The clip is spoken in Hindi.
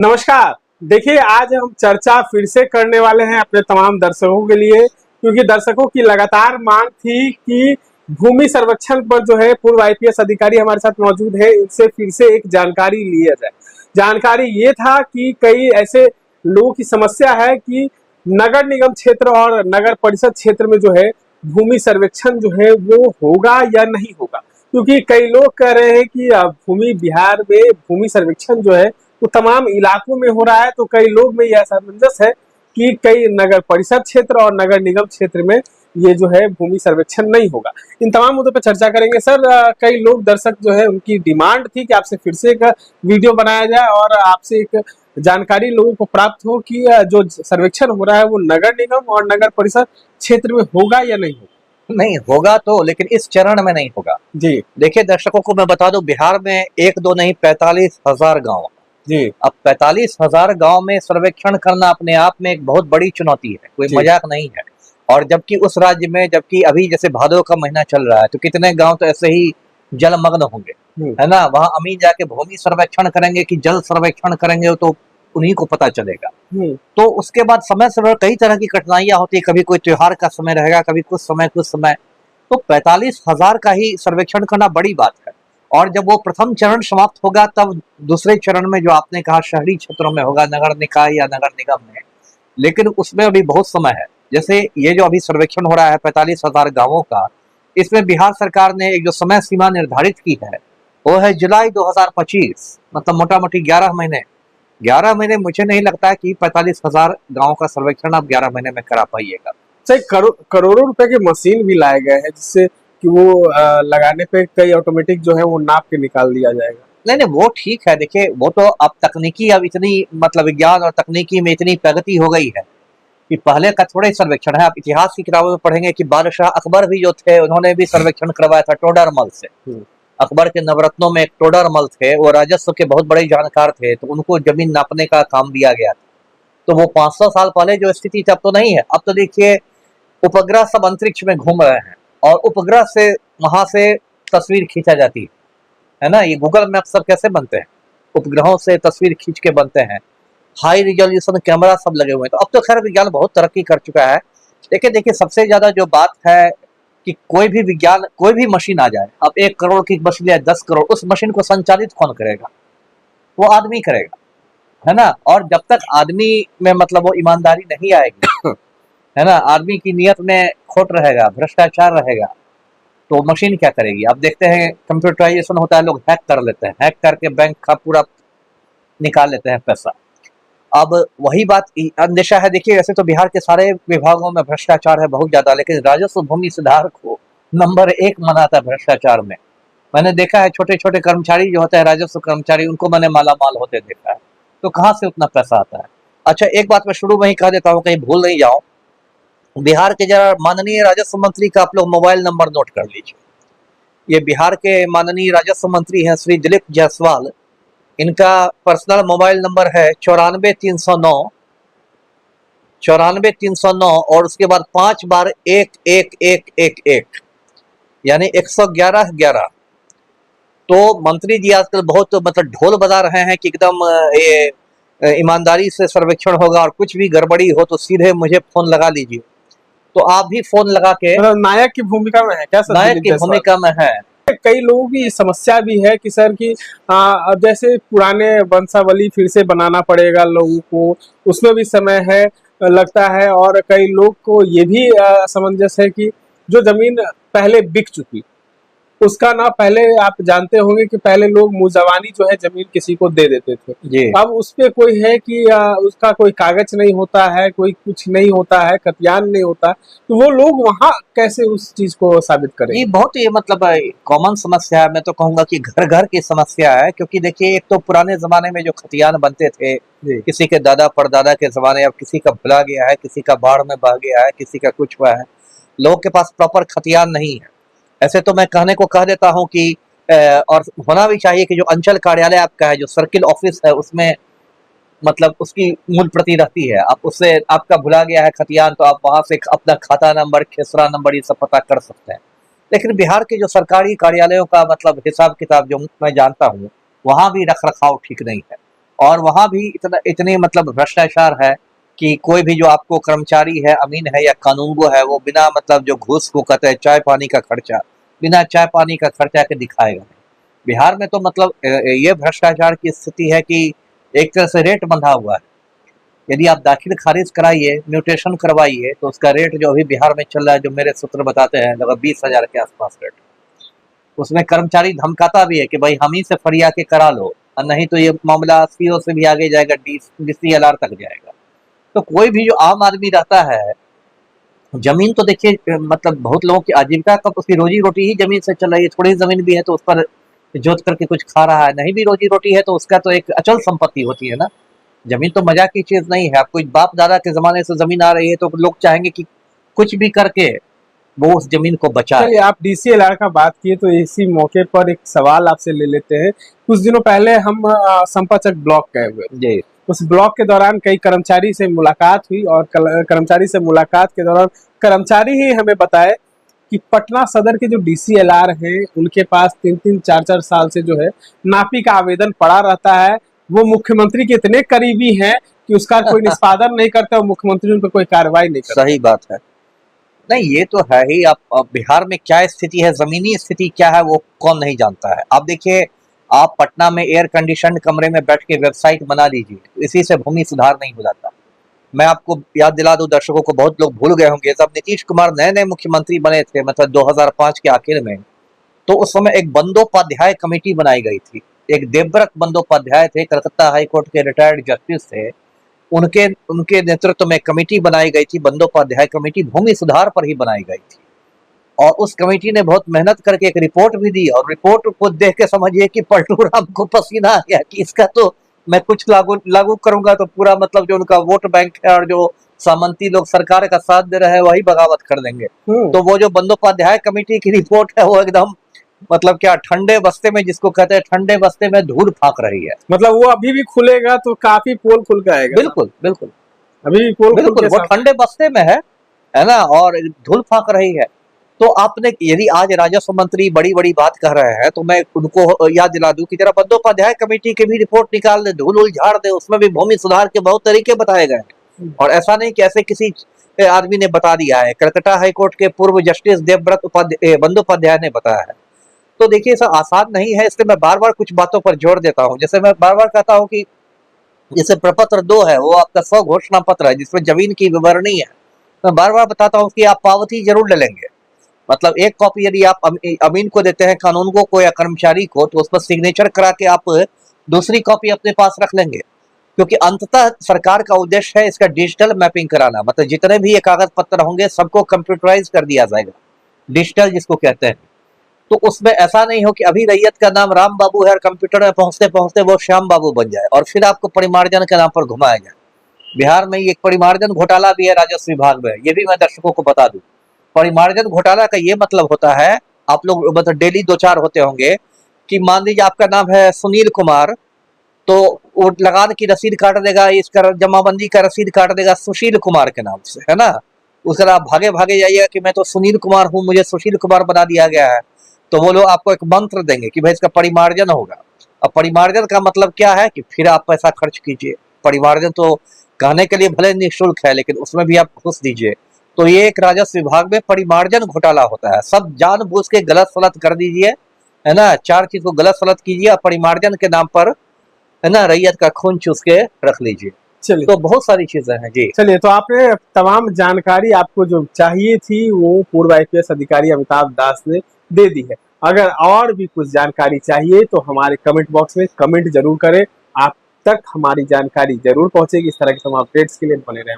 नमस्कार। देखिए, आज हम चर्चा फिर से करने वाले हैं अपने तमाम दर्शकों के लिए, क्योंकि दर्शकों की लगातार मांग थी कि भूमि सर्वेक्षण पर जो है पूर्व आईपीएस अधिकारी हमारे साथ मौजूद है, इनसे फिर से एक जानकारी लिया जाए। जानकारी ये था कि कई ऐसे लोगों की समस्या है कि नगर निगम क्षेत्र और नगर परिषद क्षेत्र में जो है भूमि सर्वेक्षण जो है वो होगा या नहीं होगा, क्योंकि कई लोग कह रहे हैं कि भूमि बिहार में भूमि सर्वेक्षण जो है वो तमाम इलाकों में हो रहा है, तो कई लोग में यह असमंजस है कि कई नगर परिषद क्षेत्र और नगर निगम क्षेत्र में ये जो है भूमि सर्वेक्षण नहीं होगा। इन तमाम मुद्दों पर चर्चा करेंगे। सर, कई लोग दर्शक जो है उनकी डिमांड थी कि आपसे फिर से एक वीडियो बनाया जाए और आपसे एक जानकारी लोगों को प्राप्त हो कि जो सर्वेक्षण हो रहा है वो नगर निगम और नगर परिषद क्षेत्र में होगा या नहीं होगा। नहीं होगा तो, लेकिन इस चरण में नहीं होगा जी देखिए दर्शकों को मैं बता दूं, बिहार में एक दो नहीं 45,000 गांव जी अब 45,000 गांव में सर्वेक्षण करना अपने आप में एक बहुत बड़ी चुनौती है, कोई मजाक नहीं है। और जबकि उस राज्य में, जबकि अभी जैसे भादों का महीना चल रहा है, तो कितने गांव तो ऐसे ही जलमग्न होंगे, है ना। वहां अमीन जाके भूमि सर्वेक्षण करेंगे कि जल सर्वेक्षण करेंगे, तो उन्हीं को पता चलेगा। तो उसके बाद समय समय कई तरह की कठिनाइयां होती है, कभी कोई त्योहार का समय रहेगा, कभी कुछ समय। तो 45,000 का ही सर्वेक्षण करना बड़ी बात है। और जब वो प्रथम चरण समाप्त होगा, तब दूसरे चरण में जो आपने कहा शहरी क्षेत्रों में होगा, नगर निकाय या नगर निगम में, लेकिन उसमें अभी बहुत समय है। जैसे ये जो अभी सर्वेक्षण हो रहा है 45,000 गांवों का, इसमें बिहार सरकार ने एक जो समय सीमा निर्धारित की है वो है जुलाई 2025, मतलब मोटा मोटी 11 महीने। मुझे नहीं लगता कि 45,000 गाँव का सर्वेक्षण आप 11 महीने में करा पाइएगा। सही, करोड़ों रुपए के मशीन भी लाए गए हैं जिससे कि वो लगाने पे कई ऑटोमेटिक जो है वो नाप के निकाल दिया जाएगा। नहीं, वो ठीक है। देखिए, वो तो अब तकनीकी, अब इतनी मतलब विज्ञान और तकनीकी में इतनी प्रगति हो गई है कि पहले का थोड़े सर्वेक्षण है। आप इतिहास की किताबों में पढ़ेंगे कि बादशाह अकबर भी जो थे, उन्होंने भी सर्वेक्षण करवाया था टोडरमल से। अकबर के नवरत्नों में एक टोडरमल थे, वो राजस्व के बहुत बड़े जानकार थे, तो उनको जमीन नापने का काम दिया गया था। तो वो 500 साल पहले जो स्थिति थी अब तो नहीं है। अब तो देखिए उपग्रह सब अंतरिक्ष में घूम रहे हैं और उपग्रह से वहां से तस्वीर खींचा जाती है ना। ये गूगल मैप सब कैसे बनते हैं, उपग्रहों से तस्वीर खींच के बनते हैं। हाई रिजोल्यूशन कैमरा सब लगे हुए हैं। तो अब तो खैर विज्ञान बहुत तरक्की कर चुका है। लेकिन देखिए, सबसे ज्यादा जो बात है कि कोई भी विज्ञान, कोई भी मशीन आ जाए, अब 1 करोड़ की मशीन या 10 करोड़, उस मशीन को संचालित कौन करेगा? वो आदमी करेगा, है ना। और जब तक आदमी में मतलब वो ईमानदारी नहीं आएगी, है ना, आदमी की नियत में खोट रहेगा, भ्रष्टाचार रहेगा, तो मशीन क्या करेगी? अब देखते हैं कंप्यूटराइजेशन होता है, लोग हैक कर लेते हैं, हैक करके बैंक का पूरा निकाल लेते हैं पैसा। अब वही बात अंदेशा है। देखिए, वैसे तो बिहार के सारे विभागों में भ्रष्टाचार है बहुत ज्यादा, लेकिन राजस्व भूमि सुधार को नंबर 1 मनाता है भ्रष्टाचार में। मैंने देखा है छोटे छोटे कर्मचारी जो होते हैं, राजस्व कर्मचारी, उनको मैंने माला माल होते देखा है। तो कहाँ से उतना पैसा आता है? अच्छा, एक बात मैं शुरू में ही कह देता हूँ, कहीं भूल नहीं जाओ। बिहार के जरा माननीय राजस्व मंत्री का आप लोग मोबाइल नंबर नोट कर लीजिए। ये बिहार के माननीय राजस्व मंत्री हैं श्री दिलीप जायसवाल। इनका पर्सनल मोबाइल नंबर है 94,309 और उसके बाद 5 बार 11111, यानी 11111। तो मंत्री जी आजकल बहुत मतलब ढोल बजा रहे हैं कि एकदम ये ईमानदारी से सर्वेक्षण होगा और कुछ भी गड़बड़ी हो तो सीधे मुझे फोन लगा लीजिए। तो आप भी फोन लगा के, नायक की भूमिका में है क्या सर? नायक की भूमिका में है। कई लोगों की समस्या भी है कि सर कि अब जैसे पुराने वंशावली फिर से बनाना पड़ेगा लोगों को, उसमें भी समय है लगता है। और कई लोग को ये भी असमंजस है कि जो जमीन पहले बिक चुकी उसका ना, पहले आप जानते होंगे कि पहले लोग मुजवानी जो है जमीन किसी को दे देते थे। अब उस पे कोई है कि उसका कोई कागज नहीं होता है, कोई कुछ नहीं होता है, खतियान नहीं होता, तो वो लोग वहां कैसे उस चीज को साबित करें? ये बहुत ही मतलब कॉमन समस्या है। मैं तो कहूंगा कि घर घर की समस्या है। क्योंकि देखिए, एक तो पुराने जमाने में जो खतियान बनते थे, किसी के दादा परदादा के जमाने, अब किसी का भुला गया है, किसी का बाढ़ में बह गया है, किसी का कुछ हुआ है, लोगों के पास प्रॉपर खतियान नहीं है। ऐसे तो मैं कहने को कह देता हूँ कि और होना भी चाहिए कि जो अंचल कार्यालय आपका है, जो सर्किल ऑफिस है, उसमें मतलब उसकी मूल प्रति रहती है। आप उससे, आपका भुला गया है खतियान, तो आप वहां से अपना खाता नंबर, खेसरा नंबर, ये सब पता कर सकते हैं। लेकिन बिहार के जो सरकारी कार्यालयों का मतलब हिसाब किताब जो मैं जानता हूँ, वहां भी रख रखाव ठीक नहीं है। और वहां भी इतने मतलब भ्रष्टाचार है कि कोई भी जो आपको कर्मचारी है, अमीन है या कानूनगो है, वो बिना मतलब जो घूस को कहते हैं चाय पानी का खर्चा, बिना चाय पानी का खर्चा के दिखाएगा नहीं। बिहार में तो मतलब ये भ्रष्टाचार की स्थिति है कि एक तरह से रेट बंधा हुआ है। यदि आप दाखिल खारिज कराइए, म्यूटेशन करवाइए, तो उसका रेट जो अभी बिहार में चल रहा है, जो मेरे सूत्र बताते हैं, लगभग 20,000 के आसपास रेट। उसमें कर्मचारी धमकाता भी है कि भाई हम ही से फरिया के करा लो, और नहीं तो ये मामला सीओ से भी आगे जाएगा, DCLR तक जाएगा। तो कोई भी जो आम आदमी रहता है, जमीन तो देखिए मतलब बहुत लोगों की आजीविका का, उसकी रोजी रोटी ही जमीन से चल रही है। थोड़ी जमीन भी है तो उस पर जोत करके कुछ खा रहा है, नहीं भी रोजी रोटी है तो उसका तो एक अचल संपत्ति होती है ना। जमीन तो मजाक की चीज नहीं है। आपको बाप दादा के जमाने से जमीन आ रही है तो लोग चाहेंगे कि कुछ भी करके वो उस जमीन को बचाए। चलिए, आप DCLR का बात किए तो इसी मौके पर एक सवाल आपसे ले लेते हैं। कुछ दिनों पहले हम संपाचक ब्लॉक गए हुए जी। उस ब्लॉक के दौरान कई कर्मचारी से मुलाकात हुई और कर्मचारी से मुलाकात के दौरान कर्मचारी ही हमें बताए कि पटना सदर के जो DCLR हैं उनके पास 3-3, 4-4 साल से जो है नापी का आवेदन पड़ा रहता है। वो मुख्यमंत्री के इतने करीबी हैं कि उसका कोई निष्पादन नहीं करता और मुख्यमंत्री उन पर कोई कार्रवाई नहीं करता। सही बात है। नहीं, ये तो है ही। आप बिहार में क्या स्थिति है, जमीनी स्थिति क्या है, वो कौन नहीं जानता है। आप देखिए, आप पटना में एयर कंडीशन कमरे में बैठ के वेबसाइट बना लीजिए, इसी से भूमि सुधार नहीं हो जाता। मैं आपको याद दिला दूं, दर्शकों को बहुत लोग भूल गए होंगे, जब नीतीश कुमार नए नए मुख्यमंत्री बने थे, मतलब 2005 के आखिर में, तो उस समय एक बंदोपाध्याय कमेटी बनाई गई थी। एक देवव्रत बंदोपाध्याय थे, कलकत्ता हाईकोर्ट के रिटायर्ड जस्टिस थे। उनके उनके नेतृत्व में कमेटी बनाई गई थी, बंदोपाध्याय कमेटी, भूमि सुधार पर ही बनाई गई थी। और उस कमेटी ने बहुत मेहनत करके एक रिपोर्ट भी दी, और रिपोर्ट को देख के समझिए कि पलटू राम को पसीना आ गया कि इसका तो मैं कुछ लागू करूंगा तो पूरा मतलब जो उनका वोट बैंक है और जो सामंती लोग सरकार का साथ दे रहे हैं वही बगावत कर देंगे। तो वो जो बंदोपाध्याय कमेटी की रिपोर्ट है वो एकदम मतलब क्या, ठंडे बस्ते में, जिसको कहते हैं ठंडे बस्ते में धूल फाक रही है। मतलब वो अभी भी खुलेगा तो काफी पोल खुल के आएगा। बिल्कुल बिल्कुल, अभी भी पोल खुल बिल्कुल के वो ठंडे बस्ते में है ना, और धूल फाक रही है। तो आपने, यदि आज राजस्व मंत्री बड़ी बड़ी बात कह रहे हैं, तो मैं उनको याद दिला दूं कि जरा बंदोपाध्याय कमेटी की भी रिपोर्ट निकाल दे, धूल उल झाड़ दे, उसमें भी भूमि सुधार के बहुत तरीके बताए गए हैं। और ऐसा नहीं कि ऐसे किसी आदमी ने बता दिया है, कलकत्ता हाईकोर्ट के पूर्व जस्टिस देवव्रत बंदोपाध्याय ने बताया है। तो देखिए, ऐसा आसान नहीं है, इसलिए मैं बार बार कुछ बातों पर जोर देता हूँ। जैसे मैं बार बार कहता हूँ कि जैसे प्रपत्र 2 है, वो आपका 100 घोषणा पत्र है जिसमें जमीन की विवरणी है। मैं बार बार बताता हूँ कि आप पावती जरूर ले लेंगे। मतलब एक कॉपी यदि आप अमीन को देते हैं, कानूनगो को या कर्मचारी को, तो उस पर सिग्नेचर करा के आप दूसरी कॉपी अपने पास रख लेंगे। क्योंकि अंततः सरकार का उद्देश्य है इसका डिजिटल मैपिंग कराना। मतलब जितने भी ये कागज पत्र होंगे सबको कंप्यूटराइज कर दिया जाएगा, डिजिटल जिसको कहते हैं। तो उसमें ऐसा नहीं हो कि अभी रैयत का नाम राम बाबू है और कंप्यूटर में पहुंचते पहुंचते वो श्याम बाबू बन जाए और फिर आपको परिमार्जन के नाम पर घुमाया जाए। बिहार में एक परिमार्जन घोटाला भी है राजस्व विभाग में, ये भी मैं दर्शकों को बता दूं। परिमार्जन घोटाला का ये मतलब होता है, आप लोग मतलब डेली 2-4 होते होंगे, कि मान लीजिए आपका नाम है सुनील कुमार, तो वो लगान की रसीद काट देगा, इसका जमाबंदी का रसीद काट देगा सुशील कुमार के नाम से, है ना। उसके बाद आप भागे भागे जाइएगा कि मैं तो सुनील कुमार हूँ, मुझे सुशील कुमार बना दिया गया है। तो वो लोग आपको एक मंत्र देंगे कि भाई इसका परिमार्जन होगा। अब परिमार्जन का मतलब क्या है कि फिर आप पैसा खर्च कीजिए। परिमार्जन तो कहने के लिए भले निःशुल्क है, लेकिन उसमें भी आप घुस दीजिए। तो ये एक राजस्व विभाग में परिमार्जन घोटाला होता है। सब जानबूझ के गलत सलत कर दीजिए, है ना, 4 चीज को गलत सलत कीजिए और परिमार्जन के नाम पर, है ना, रैयत का खून चूस के रख लीजिए। चलिए, तो बहुत सारी चीजें हैं जी। चलिए, तो आपने तमाम जानकारी आपको जो चाहिए थी वो पूर्व IPS अधिकारी अमिताभ दास ने दे दी है। अगर और भी कुछ जानकारी चाहिए तो हमारे कमेंट बॉक्स में कमेंट जरूर करें, आप तक हमारी जानकारी जरूर पहुंचेगी। इस तरह के तमाम अपडेट्स के लिए बने रहें।